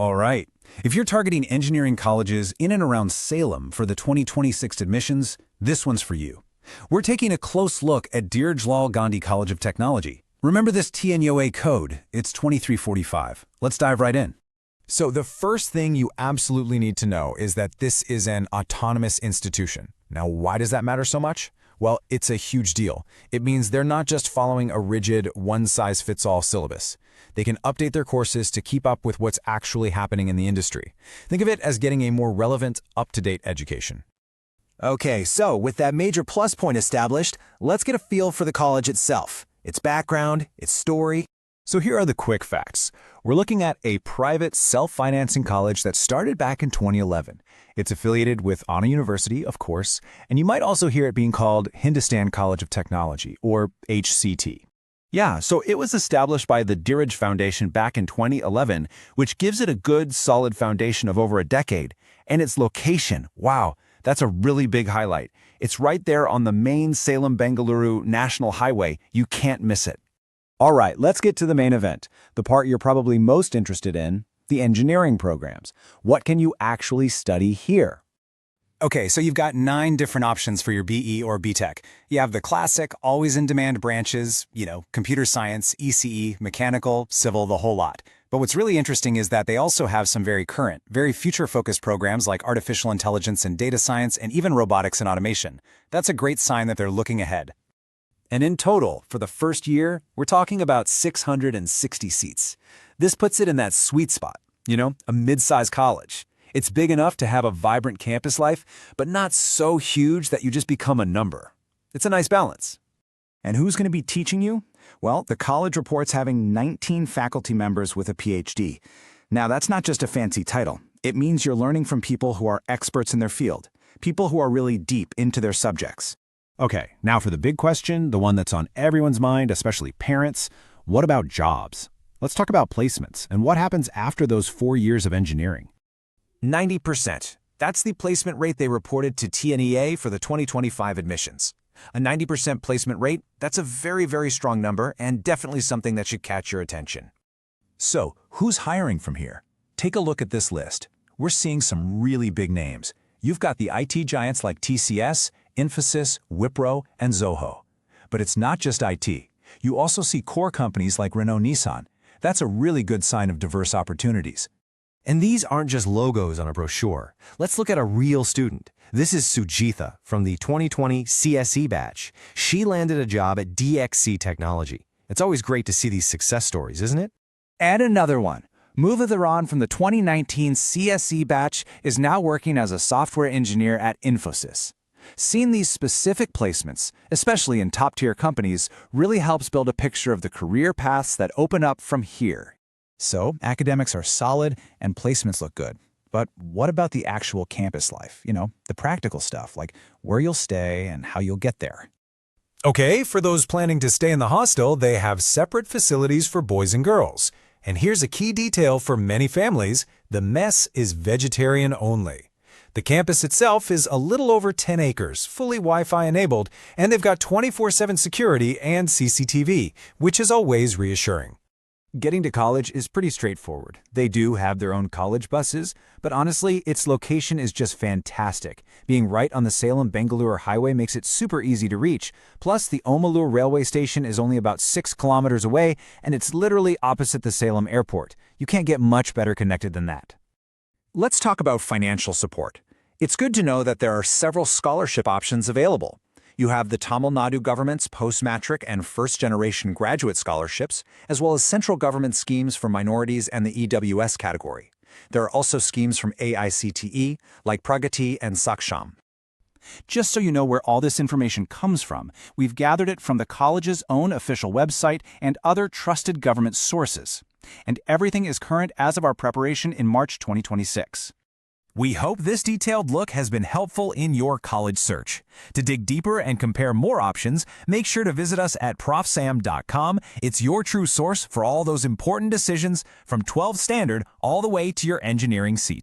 All right. If you're targeting engineering colleges in and around Salem for the 2026 admissions, this one's for you. We're taking a close look at Dhirajlal Gandhi College of Technology. Remember this TNEA Code? It's 2345. Let's dive right in. So the first thing you absolutely need to know is that this is an autonomous institution. Now, why does that matter so much? Well, it's a huge deal. It means they're not just following a rigid, one-size-fits-all syllabus. They can update their courses to keep up with what's actually happening in the industry. Think of it as getting a more relevant, up-to-date education. Okay, so with that major plus point established, let's get a feel for the college itself, its background, its story. So here are the quick facts. We're looking at a private, self-financing college that started back in 2011. It's affiliated with Anna University, of course, and you might also hear it being called Hindustan College of Technology, or HCT. Yeah, so it was established by the Dhiraj Foundation back in 2011, which gives it a good, solid foundation of over a decade. And its location, wow, that's a really big highlight. It's right there on the main Salem-Bengaluru National Highway. You can't miss it. All right, let's get to the main event, the part you're probably most interested in, the engineering programs. What can you actually study here? Okay, so you've got 9 different options for your BE or BTech. You have the classic, always in-demand branches, computer science, ECE, mechanical, civil, the whole lot. But what's really interesting is that they also have some very current, very future-focused programs like artificial intelligence and data science and even robotics and automation. That's a great sign that they're looking ahead. And in total, for the first year, we're talking about 660 seats. This puts it in that sweet spot, a mid-sized college. It's big enough to have a vibrant campus life, but not so huge that you just become a number. It's a nice balance. And who's going to be teaching you? Well, the college reports having 19 faculty members with a PhD. Now, that's not just a fancy title. It means you're learning from people who are experts in their field, people who are really deep into their subjects. Okay, now for the big question, the one that's on everyone's mind, especially parents. What about jobs? Let's talk about placements and what happens after those 4 years of engineering. 90%. That's the placement rate they reported to TNEA for the 2025 admissions. A 90% placement rate, that's a very, very strong number and definitely something that should catch your attention. So, who's hiring from here? Take a look at this list. We're seeing some really big names. You've got the IT giants like TCS, Infosys, Wipro, and Zoho. But it's not just IT. You also see core companies like Renault Nissan. That's a really good sign of diverse opportunities. And these aren't just logos on a brochure. Let's look at a real student. This is Sujitha from the 2020 CSE batch. She landed a job at DXC Technology. It's always great to see these success stories, isn't it? And another one. Muvadharan from the 2019 CSE batch is now working as a software engineer at Infosys. Seeing these specific placements, especially in top-tier companies, really helps build a picture of the career paths that open up from here. So, academics are solid and placements look good. But what about the actual campus life? The practical stuff, like where you'll stay and how you'll get there. Okay, for those planning to stay in the hostel, they have separate facilities for boys and girls. And here's a key detail for many families: the mess is vegetarian only. The campus itself is a little over 10 acres, fully Wi-Fi enabled, and they've got 24/7 security and CCTV, which is always reassuring. Getting to college is pretty straightforward. They do have their own college buses, but honestly, its location is just fantastic. Being right on the Salem-Bengaluru highway makes it super easy to reach. Plus, the Omalur railway station is only about 6 kilometers away, and it's literally opposite the Salem airport. You can't get much better connected than that. Let's talk about financial support. It's good to know that there are several scholarship options available. You have the Tamil Nadu government's post-matric and first-generation graduate scholarships, as well as central government schemes for minorities and the EWS category. There are also schemes from AICTE, like Pragati and Saksham. Just so you know where all this information comes from, we've gathered it from the college's own official website and other trusted government sources. And everything is current as of our preparation in March 2026. We hope this detailed look has been helpful in your college search. To dig deeper and compare more options, make sure to visit us at profsam.com. It's your true source for all those important decisions from 12 standard all the way to your engineering seat.